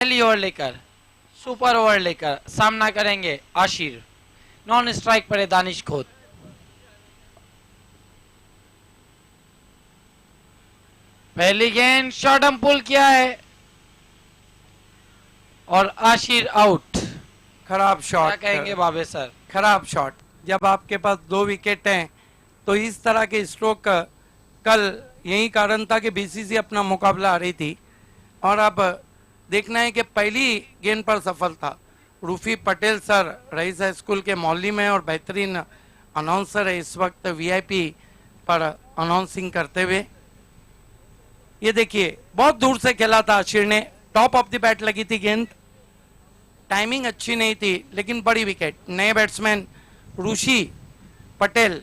पहली ओवर लेकर super over लेकर सामना करेंगे आशिर। नॉन स्ट्राइक पर है दानिश खोत। पहली गेंद शॉर्ट हम पुल किया है और आशिर आउट। खराब क्या शॉट कहेंगे बाबे सर? खराब शॉट। जब आपके पास 2 विकेट हैं तो इस तरह के स्ट्रोक कल यही कारण था कि बीसीसी अपना मुकाबला आ रही थी। और अब देखना है कि पहली गेंद पर सफल था। Rufi Patel sir rice high school के मौलवी में और बेहतरीन अनाउंसर है इस वक्त वीआईपी पर अनाउंसिंग करते हुए। ये देखिए बहुत दूर से खेला था आशिर ने, टॉप ऑफ द बैट लगी थी गेंद, टाइमिंग अच्छी नहीं थी लेकिन बड़ी विकेट। नए बैट्समैन रूशी पटेल,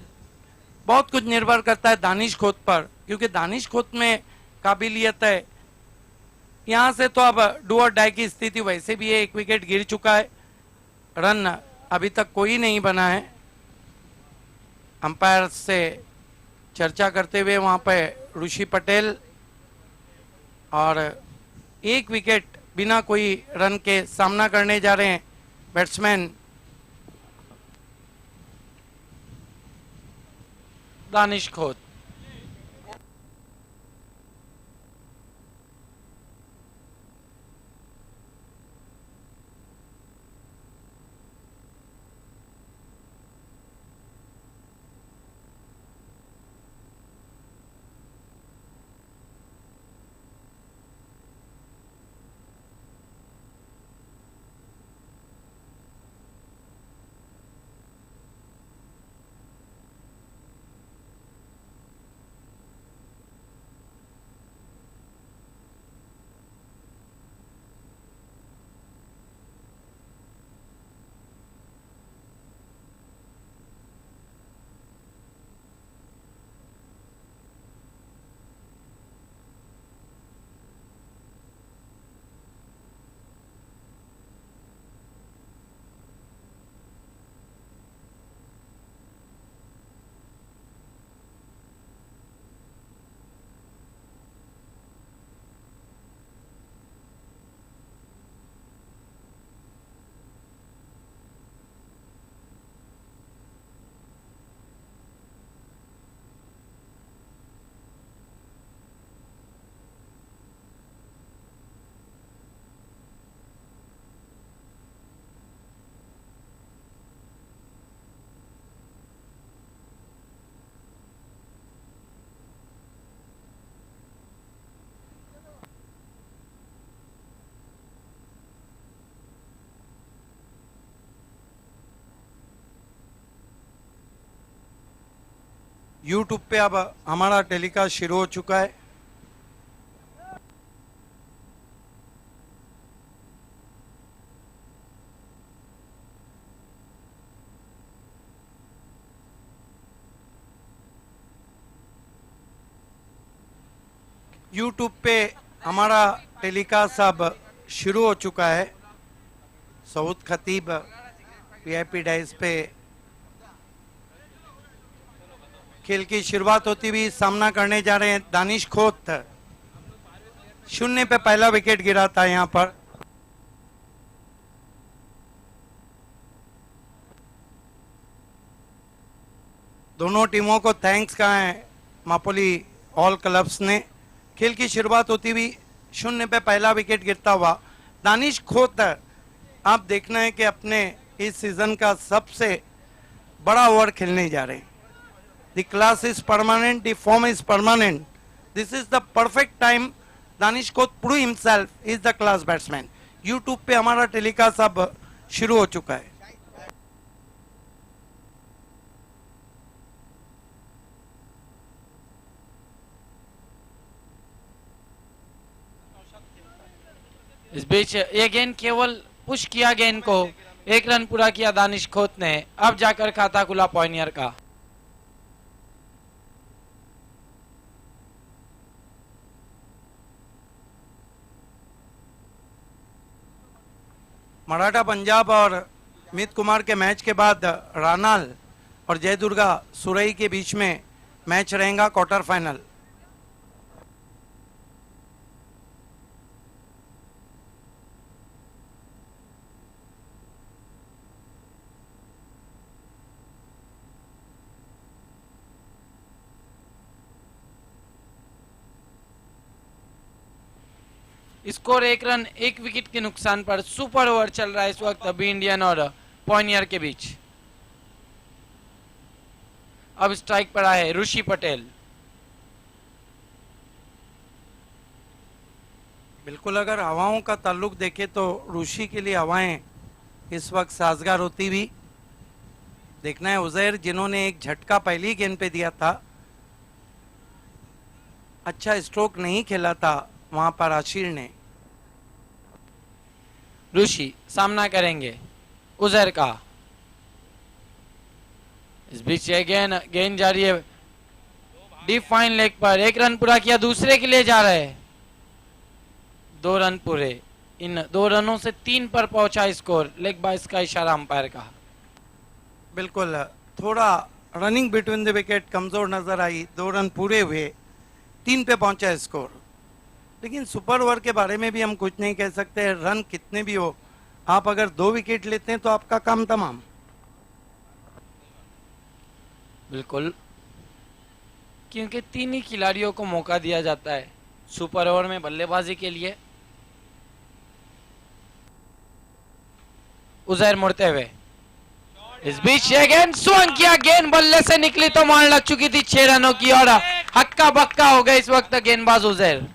बहुत कुछ निर्भर करता है दानिश खोत पर क्योंकि दानिश खोत में काबिलियत है। यहाँ से तो अब डू और डाई की स्थिति वैसे भी है, 1 विकेट गिर चुका है, रन अभी तक कोई नहीं बना है। अंपायर से चर्चा करते हुए वहाँ पे ऋषि पटेल, और 1 विकेट बिना कोई रन के सामना करने जा रहे हैं बैट्समैन दानिश खोत। यूट्यूब पे अब हमारा टेलीकास्ट शुरू हो चुका है। यूट्यूब पे हमारा टेलीकास्ट अब शुरू हो चुका है। सऊद खतीब वीआईपी डाइस पे खेल की शुरुआत होती हुई सामना करने जा रहे हैं दानिश खोत। 0 पे पहला विकेट गिरा था यहाँ पर। दोनों टीमों को थैंक्स कहा है मापोली ऑल क्लब्स ने। खेल की शुरुआत होती हुई 0 पे पहला विकेट गिरता हुआ दानिश खोत, आप देखना है कि अपने इस सीजन का सबसे बड़ा ओवर खेलने जा रहे हैं। The class is permanent, the form is permanent, this is the perfect time. Danish Khot prove himself is the class batsman. YouTube पे हमारा टेलीकास्ट अब शुरू हो चुका है। इस बीच ये गेंद केवल पुश किया गेंद को, 1 रन पूरा किया दानिश खोत ने। अब जाकर खाता खुला पॉइनियर का। मराठा पंजाब और अमित कुमार के मैच के बाद रानाल और जय दुर्गा सुरई के बीच में मैच रहेगा quarter final. Score 1 run 1 wicket के नुकसान पर सुपर ओवर चल रहा है इस वक्त बी इंडियन और पॉइनियर के बीच। अब स्ट्राइक पड़ा है ऋषि पटेल। बिल्कुल, अगर हवाओं का ताल्लुक देखे तो ऋषि के लिए हवाएं इस वक्त साजगार होती भी देखना है। उजैर जिन्होंने एक झटका पहली गेंद पे दिया था, अच्छा स्ट्रोक नहीं खेला था वहां पर आशीर ने। ऋषि सामना करेंगे उजैर का। इस बीच गेंद जारी है डीप फाइन लेग पर। 1 रन पूरा किया, दूसरे के लिए जा रहे हैं। 2 रन पूरे। इन 2 रनों से 3 पर पहुंचा स्कोर। लेग बाइस का इशारा अंपायर का। बिल्कुल, थोड़ा रनिंग बिटवीन द विकेट कमजोर नजर आई। 2 रन पूरे हुए, 3 पे पहुंचा स्कोर। लेकिन सुपर ओवर के बारे में भी हम कुछ नहीं कह सकते। रन कितने भी हो, आप अगर 2 विकेट लेते हैं तो आपका काम तमाम। बिल्कुल, क्योंकि 3 ही खिलाड़ियों को मौका दिया जाता है सुपर ओवर में बल्लेबाजी के लिए। उजैर मुड़ते हुए, इस बीच गेंद स्वयं किया, गेंद बल्ले से निकली तो मार लग चुकी थी 6 रनों की और हक्का बक्का हो गए इस वक्त गेंदबाज उजैर।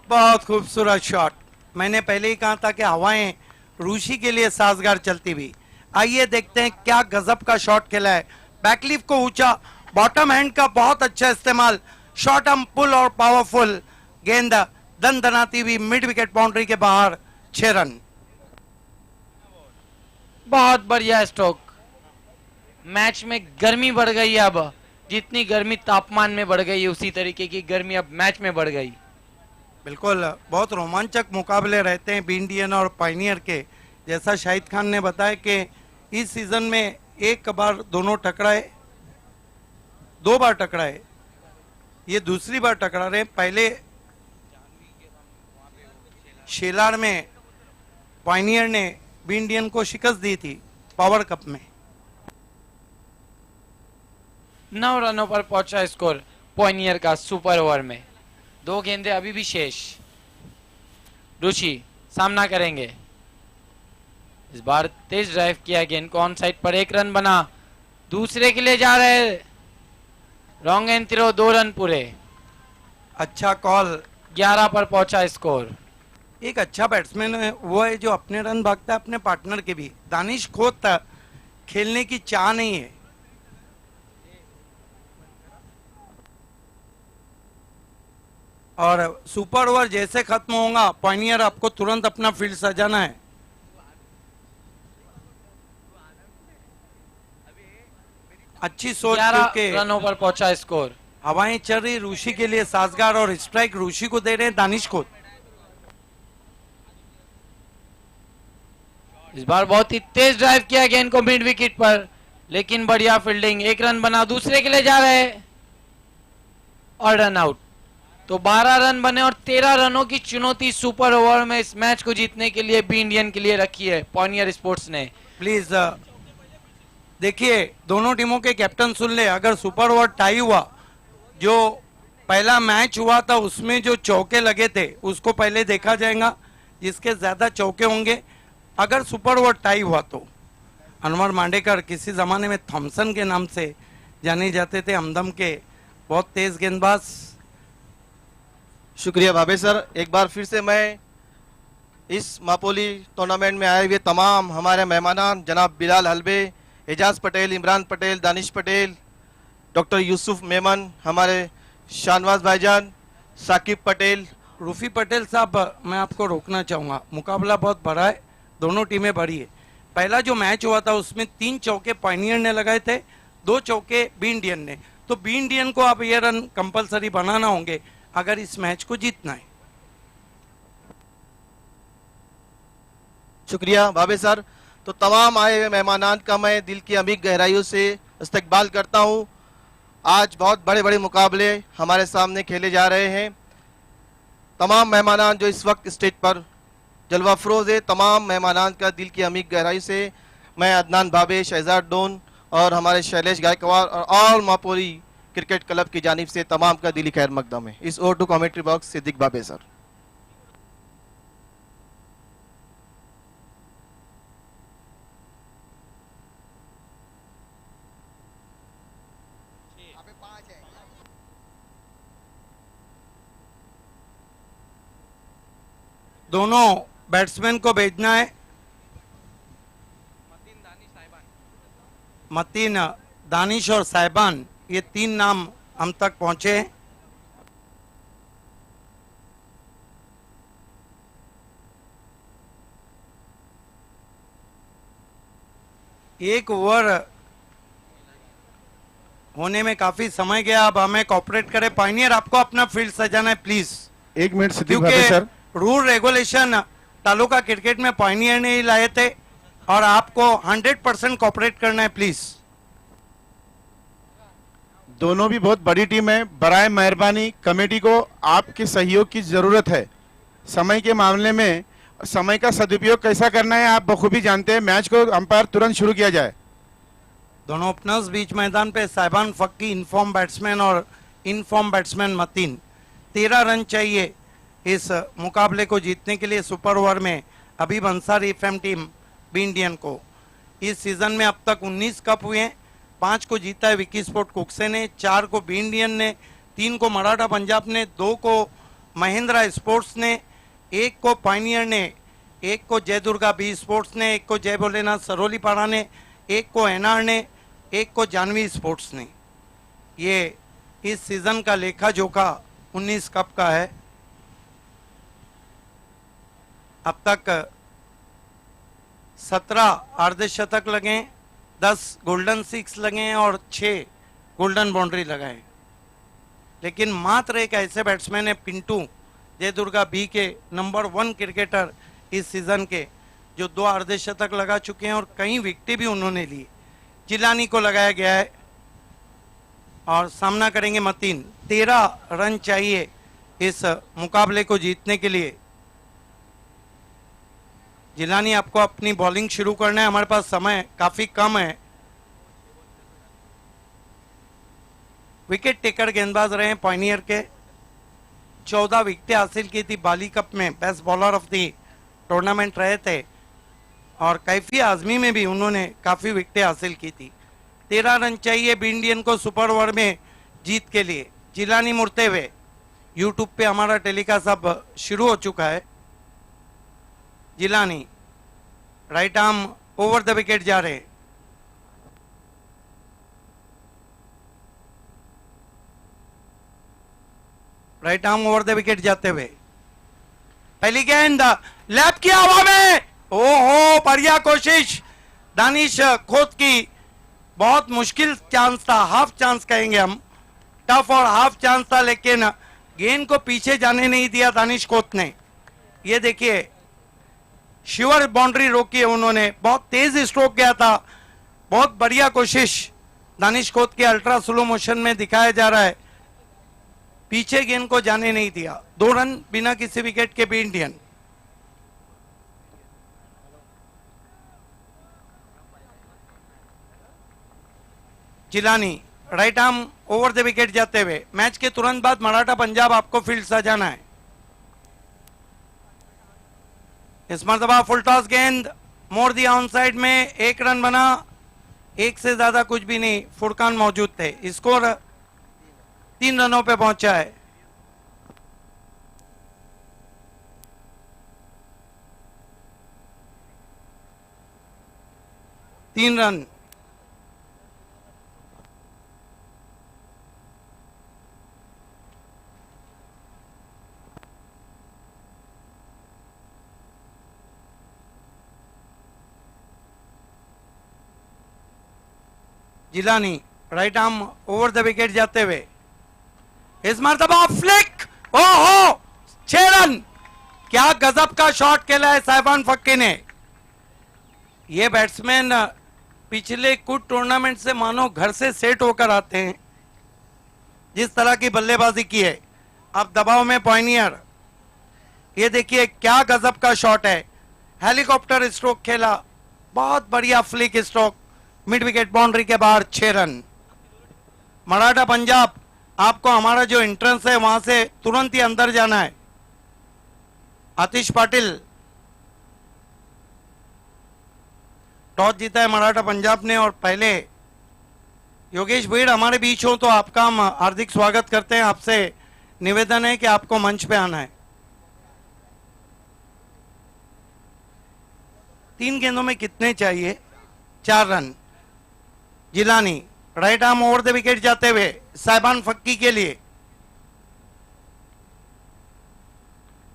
बहुत खूबसूरत शॉट। मैंने पहले ही कहा था कि हवाएं ऋषि के लिए साजगार चलती भी। आइए देखते हैं क्या गजब का शॉट खेला है। बैकलीफ को ऊंचा, बॉटम हैंड का बहुत अच्छा इस्तेमाल, शॉर्ट आर्म पुल और पावरफुल गेंद दन दनाती हुई मिड विकेट बाउंड्री के बाहर। 6 रन। बहुत बढ़िया स्ट्रोक। मैच में गर्मी बढ़ गई है। अब जितनी गर्मी तापमान में बढ़ गई, उसी तरीके की गर्मी अब मैच में बढ़ गई। बिल्कुल, बहुत रोमांचक मुकाबले रहते हैं बी इंडियन और पायनियर के। जैसा शाहिद खान ने बताया कि इस सीजन में एक बार दोनों टकराए, 2 बार टकराए, ये दूसरी बार टकरा रहे। पहले शेलार में पायनियर ने बी इंडियन को शिकस्त दी थी पावर कप में। 9 रनों पर पहुंचा स्कोर पॉइनियर का सुपर ओवर में। 2 गेंदें अभी भी शेष। ऋषि सामना करेंगे। इस बार तेज ड्राइव किया गेंद को ऑन साइड पर। 1 रन बना, दूसरे के लिए जा रहे। रॉन्ग एंड थ्रो, 2 रन पूरे। अच्छा कॉल। 11 पर पहुंचा स्कोर। एक अच्छा बैट्समैन है वो है जो अपने रन भागता है अपने पार्टनर के भी। दानिश खोत था, खेलने की चाह नहीं है। और सुपर ओवर जैसे खत्म होगा पॉइनियर आपको तुरंत अपना फील्ड सजाना है। अच्छी सोच 11 के रनों पर पहुंचा स्कोर। हवाएं चल रही ऋषि के लिए साजगार और स्ट्राइक ऋषि को दे रहे हैं दानिश खोत। इस बार बहुत ही तेज ड्राइव किया गेंद को मिड विकेट पर, लेकिन बढ़िया फील्डिंग। 1 रन बना, दूसरे के लिए जा रहे और रन आउट। तो 12 रन बने और 13 रनों की चुनौती सुपर ओवर में इस मैच को जीतने के लिए बी इंडियन के लिए रखी है पॉइनियर स्पोर्ट्स ने। प्लीज देखिए, दोनों टीमों के कैप्टन सुन ले। अगर सुपर ओवर टाई हुआ, जो पहला मैच हुआ था उसमें जो चौके लगे थे उसको पहले देखा जाएगा, जिसके ज्यादा चौके होंगे। अगर सुपर ओवर टाई हुआ तो अनवर मांडेकर किसी जमाने में थॉमसन के नाम से जाने जाते थे, हमदम के बहुत तेज गेंदबाज। शुक्रिया भावे सर। एक बार फिर से मैं इस मापोली टूर्नामेंट में आए हुए तमाम हमारे मेहमान जनाब बिलाल हलबे, एजाज पटेल, इमरान पटेल, दानिश पटेल, डॉक्टर यूसुफ मेमन, हमारे शाहनवाज भाईजान, साकिब पटेल, रूफी पटेल साहब, मैं आपको रोकना चाहूँगा। मुकाबला बहुत बड़ा है, दोनों टीमें बड़ी है। पहला जो मैच हुआ था उसमें 3 चौके पायनियर ने लगाए थे, 2 चौके बी इंडियन ने। तो बी इंडियन को अब ये रन कंपलसरी बनाना होंगे अगर इस मैच को जीतना है। शुक्रिया भावे सर। तो तमाम आए हुए मेहमानान का मैं दिल की अमीर गहराइयों से इस्तकबाल करता हूं। आज बहुत बड़े बड़े मुकाबले हमारे सामने खेले जा रहे हैं। तमाम मेहमानान जो इस वक्त स्टेज पर जलवा अफरोज है, तमाम मेहमानान का दिल की अमीर गहराई से मैं अदनान भावे, शहजाद डोन और हमारे शैलेश गायकवाड़ और ऑल मापोली क्रिकेट क्लब की जानिब से तमाम का दिली खैर मकदम है। इस O2 commentary box Siddique Bhave sir. दोनों बैट्समैन को भेजना है। मतीन, दानिश और साहिबान, ये तीन नाम हम तक पहुंचे हैं। एक ओवर होने में काफी समय गया, अब हमें कोऑपरेट करें। पाइनियर, आपको अपना फील्ड सजाना है प्लीज, 1 मिनट सिद्दीक भाभी सर। क्योंकि रूल रेगुलेशन तालुका क्रिकेट में पाइनियर ने ही लाए थे और आपको 100% कोऑपरेट करना है प्लीज। दोनों भी बहुत बड़ी टीम है, बराए मेहरबानी कमेटी को आपके सहयोग की जरूरत है। समय के मामले में समय का सदुपयोग कैसा करना है आप बखूबी जानते हैं। मैच को अंपायर तुरंत शुरू किया जाए। दोनों ओपनर्स बीच मैदान पे, साहिबान फक्की इनफॉर्म बैट्समैन और इनफॉर्म बैट्समैन मतीन। 13 रन चाहिए इस मुकाबले को जीतने के लिए सुपर ओवर में। अभी Ansari FM team B Indian को इस सीजन में अब तक 19 कप हुए हैं। 5 को जीता है विकी स्पोर्ट कुक्से ने, 4 को बी इंडियन ने, 3 को मराठा पंजाब ने, 2 को महिंद्रा स्पोर्ट्स ने, 1 को पाइनियर ने, 1 को जय दुर्गा बी स्पोर्ट्स ने, 1 को जय भोलेनाथ सरोली पाड़ा ने, 1 को एनआर ने, 1 को जानवी स्पोर्ट्स ने। ये इस सीजन का लेखा जोखा 19 कप का है। अब तक 17 अर्धशतक लगे, 10 गोल्डन सिक्स लगे और 6 गोल्डन बाउंड्री लगाए। लेकिन मात्र एक ऐसे बैट्समैन है पिंटू जय दुर्गा बी के नंबर 1 क्रिकेटर इस सीजन के, जो 2 अर्धशतक लगा चुके हैं और कई विकेटें भी उन्होंने ली। जिलानी को लगाया गया है और सामना करेंगे मतीन। 13 रन चाहिए इस मुकाबले को जीतने के लिए। जिलानी, आपको अपनी बॉलिंग शुरू करना है, हमारे पास समय काफी कम है। विकेट टेकर गेंदबाज रहे हैं पाइनियर के, 14 विकेटें हासिल की थी बाली कप में, best bowler of the tournament रहे थे और कैफी आजमी में भी उन्होंने काफी विकेटें हासिल की थी। 13 रन चाहिए बी इंडियन को सुपर ओवर में जीत के लिए। जिलानी मुड़ते हुए, यूट्यूब पे हमारा टेलीकास्ट अब शुरू हो चुका है। Jilani right arm over the wicket जा रहे, right arm over the wicket जाते हुए, पहली गेंद लैप किया हवा में, ओहो बढ़िया कोशिश दानिश खोत की। बहुत मुश्किल चांस था, हाफ चांस कहेंगे हम, टफ और हाफ चांस था, लेकिन गेंद को पीछे जाने नहीं दिया दानिश खोत ने। ये देखिए श्योर बाउंड्री रोकी है उन्होंने, बहुत तेज स्ट्रोक गया था। बहुत बढ़िया कोशिश दानिश खोत के अल्ट्रा स्लो मोशन में दिखाया जा रहा है, पीछे गेंद को जाने नहीं दिया। 2 रन बिना किसी विकेट के B Indian. Jilani right arm over the wicket जाते हुए, मैच के तुरंत बाद मराठा पंजाब आपको फील्ड सजाना है। इस मरतबा फुल टॉस गेंद मोड़ दिया ऑन साइड में, 1 रन बना, 1 से ज्यादा कुछ भी नहीं, फुरकान मौजूद थे। स्कोर 3 रनों पे पहुंचा है। तीन run. Jilani right arm over the wicket जाते हुए, इस मरतबा फ्लिक, ओहो 6 रन। क्या गजब का शॉट खेला है साहिबान फक्की ने। ये बैट्समैन पिछले कुछ टूर्नामेंट से मानो घर से सेट होकर आते हैं, जिस तरह की बल्लेबाजी की है। अब दबाव में पाइनियर, ये देखिए क्या गजब का शॉट है, हेलीकॉप्टर स्ट्रोक खेला, बहुत बढ़िया flick stroke, mid wicket boundary के बाहर 6 रन। मराठा पंजाब, आपको हमारा जो एंट्रेंस है वहां से तुरंत ही अंदर जाना है। आतिश पाटिल, टॉस जीता है मराठा पंजाब ने और पहले योगेश भीड़ हमारे बीच हो तो आपका हम हार्दिक स्वागत करते हैं। आपसे निवेदन है कि आपको मंच पे आना है। 3 गेंदों में कितने चाहिए? 4 run. Jilani right arm over the wicket जाते हुए साइबान फक्की के लिए।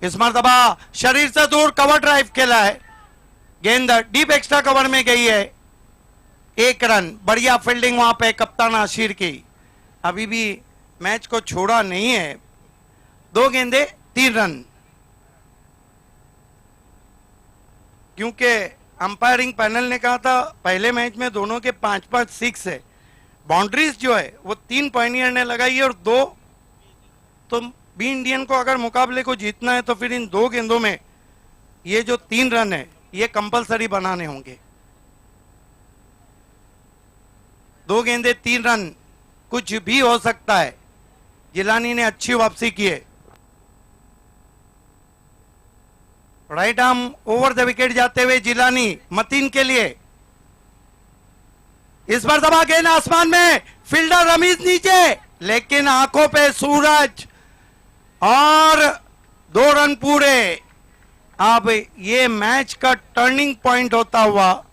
इस मरतबा शरीर से दूर कवर ड्राइव खेला है, गेंद डीप एक्स्ट्रा कवर में गई है। 1 रन। बढ़िया फील्डिंग वहां पे कप्तान आशिर की। अभी भी मैच को छोड़ा नहीं है। 2 गेंदे 3 रन। क्योंकि अंपायरिंग पैनल ने कहा था पहले मैच में दोनों के 5-5 6 है। बाउंड्रीज जो है वो 3 पायनियर ने लगाई है और 2 तो बी इंडियन को अगर मुकाबले को जीतना है तो फिर इन 2 गेंदों में ये जो 3 रन है ये कंपलसरी बनाने होंगे। 2 गेंदे 3 रन, कुछ भी हो सकता है। जिलानी ने अच्छी वापसी की है। Right arm over the wicket जाते हुए जिलानी मतीन के लिए। इस बार दबा गेंद आसमान में, फील्डर रमीज नीचे, लेकिन आंखों पे सूरज और 2 रन पूरे। अब ये मैच का टर्निंग पॉइंट होता हुआ,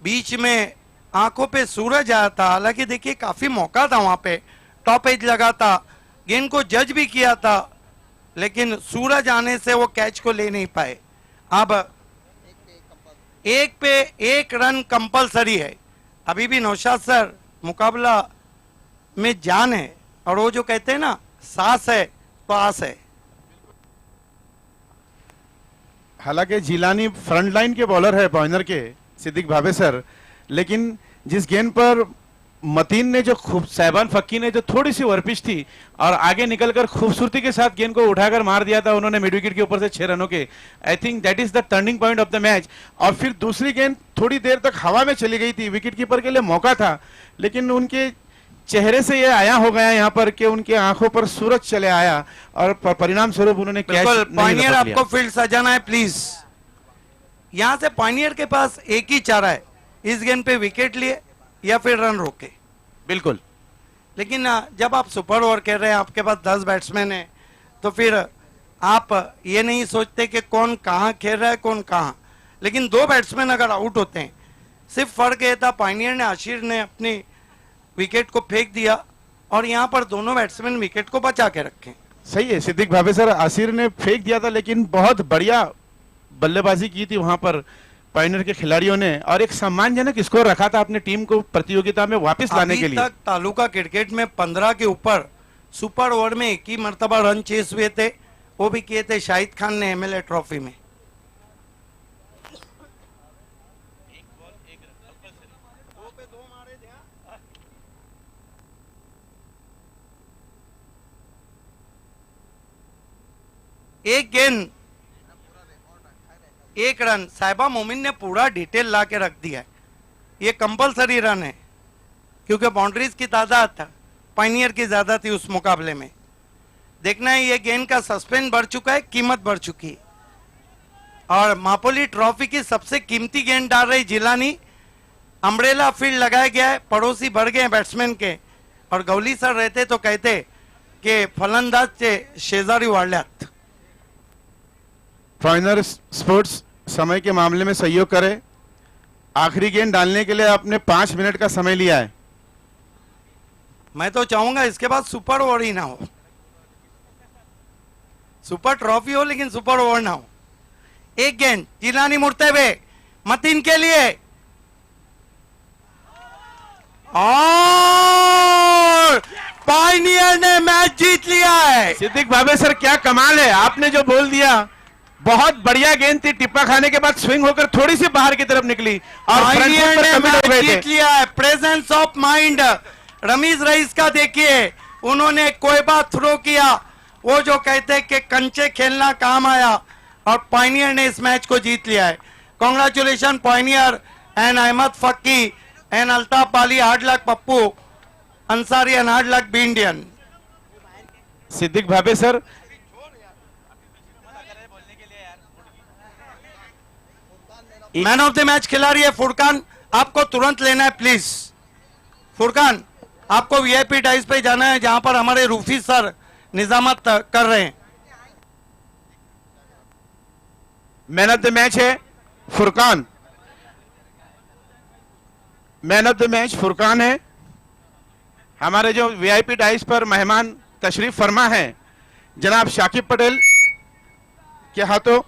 बीच में आंखों पे सूरज आया था। हालांकि देखिए काफी मौका था वहां पे, टॉप एज लगा था, गेंद को जज भी किया था, लेकिन सूरज आने से वो कैच को ले नहीं पाए। अब 1 पे 1 रन कंपलसरी है। अभी भी नौशाद सर मुकाबला में जान है, और वो जो कहते हैं ना सांस है तो आस है। हालांकि जिलानी फ्रंट लाइन के बॉलर है पॉइनर के सिद्दीक भावे सर, लेकिन जिस गेंद पर मतीन ने जो खूब साइबान फक्की ने जो थोड़ी सी ओवरपिच थी और आगे निकलकर खूबसूरती के साथ गेंद को उठाकर मार दिया था उन्होंने मिड विकेट के ऊपर से 6 रनों के। I think that is the turning point of the match. और फिर दूसरी गेंद थोड़ी देर तक हवा में चली गई थी, विकेट कीपर के लिए मौका था, लेकिन उनके चेहरे से ये आया हो गया यहाँ पर कि उनके आंखों पर सूरज चले आया और परिणाम स्वरूप उन्होंने कैच नहीं पायनियर पकड़ लिया। आपको फील्ड सजाना है प्लीज। यहां से पायनियर के पास एक ही चारा है, इस गेंद पे विकेट लिए या फिर रन रोके। बिल्कुल। लेकिन जब आप सुपर ओवर कह रहे हैं, आपके पास 10 बैट्समैन है, तो फिर आप ये नहीं सोचते कि कौन कहाँ खेल रहा है कौन कहाँ। लेकिन 2 बैट्समैन अगर आउट होते हैं, सिर्फ फर्क ये था पायनियर ने, आशिर ने अपनी विकेट को फेंक दिया और यहाँ पर दोनों बैट्समैन विकेट को बचा के रखे। सही है सिद्दीक भावे सर, आसिर ने फेंक दिया था लेकिन बहुत बढ़िया बल्लेबाजी की थी वहां पर पायनियर के खिलाड़ियों ने, और एक सम्मानजनक स्कोर रखा था अपने टीम को प्रतियोगिता में वापस लाने के लिए। अभी तक तालुका क्रिकेट में 15 के ऊपर सुपर ओवर में एक ही मर्तबा रन चेस हुए थे, वो भी किए थे शाहिद खान ने एमएलए ट्रॉफी में। एक गेंद 1 रन। साहिबा मोमिन ने पूरा डिटेल ला के रख दिया है। ये कंपलसरी रन है क्योंकि बाउंड्रीज की तादाद पायनियर की ज्यादा थी उस मुकाबले में। देखना है ये गेंद का सस्पेंस बढ़ चुका है, कीमत बढ़ चुकी है। और मापोली ट्रॉफी की सबसे कीमती गेंद डाल रही जिलानी। अम्ब्रेला फील्ड लगाया गया है, पड़ोसी बढ़ गए बैट्समैन के, और गौली सर रहते तो कहते कि फलंदाज से शेजारी वाल्यात। पॉइनर स्पोर्ट्स समय के मामले में सहयोग करे। आखिरी गेंद डालने के लिए आपने 5 मिनट का समय लिया है। मैं तो चाहूंगा इसके बाद सुपर ओवर ही ना हो, सुपर ट्रॉफी हो लेकिन सुपर ओवर ना हो। एक गेंद जिलानी मुड़ते हुए मतीन के लिए, और पायनियर ने मैच जीत लिया है। सिद्दीक भावे सर क्या कमाल है, आपने जो बोल दिया बहुत बढ़िया गेंद थी, टिप्पा खाने के बाद स्विंग होकर थोड़ी सी बाहर की तरफ निकली और फ्रंट फुट पर कमिट हो गए थे। जीत लिया है। Presence of mind Ramiz rice का देखिए, उन्होंने कोई बात थ्रो किया, वो जो कहते कि कंचे खेलना काम आया, और पायनियर ने इस मैच को जीत लिया है। Congratulation pioneer and Ahmad Phakki and Altaf Bali, hard luck Pappu Ansari and hard luck be Indian. Siddiq Bhave sir man of the match खिलाड़ी है फुरकान, आपको तुरंत लेना है प्लीज। फुरकान, आपको वीआईपी डाइस पे जाना है जहां पर हमारे रूफी सर निजामत कर रहे हैं। मैन ऑफ द मैच है Furqan. Man of the match Furqan है। हमारे जो वीआईपी डाइस पर मेहमान तशरीफ फरमा है जनाब शाकिब पटेल के हाथों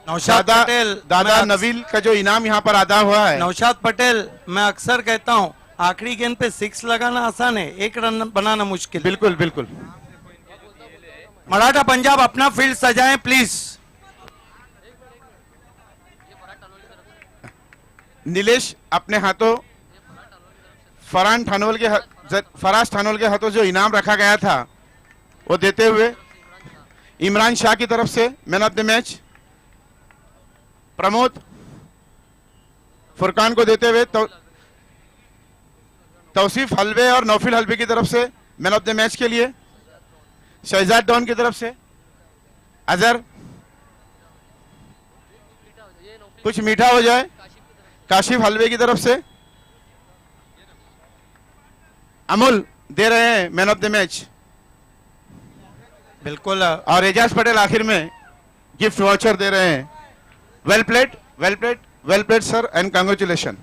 नौशाद दादा पटेल, दादा मैं नवील का जो इनाम यहाँ पर अदा हुआ है। नौशाद पटेल, मैं अक्सर कहता हूं आखिरी गेंद पे 6 लगाना आसान है, 1 रन बनाना मुश्किल। बिल्कुल बिल्कुल। मराठा पंजाब अपना फील्ड सजाएं प्लीज। नीलेश अपने हाथों फराज थानोल के हाथों जो इनाम रखा गया था वो देते हुए इमरान शाह की तरफ से man of the match Pramod Furqan को देते हुए तौसीफ हलवे और नौफिल हलवे की तरफ से मैन ऑफ द मैच के लिए शहजाद डॉन की तरफ से अजहर कुछ मीठा हो जाए काशिफ हलवे की तरफ से अमूल दे रहे हैं मैन ऑफ द मैच। बिल्कुल। और एजाज पटेल आखिर में गिफ्ट वाउचर दे रहे हैं। Well played sir and congratulation.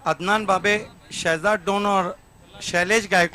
Adnan बाबे, शहजाद डोन और शैलेश गायक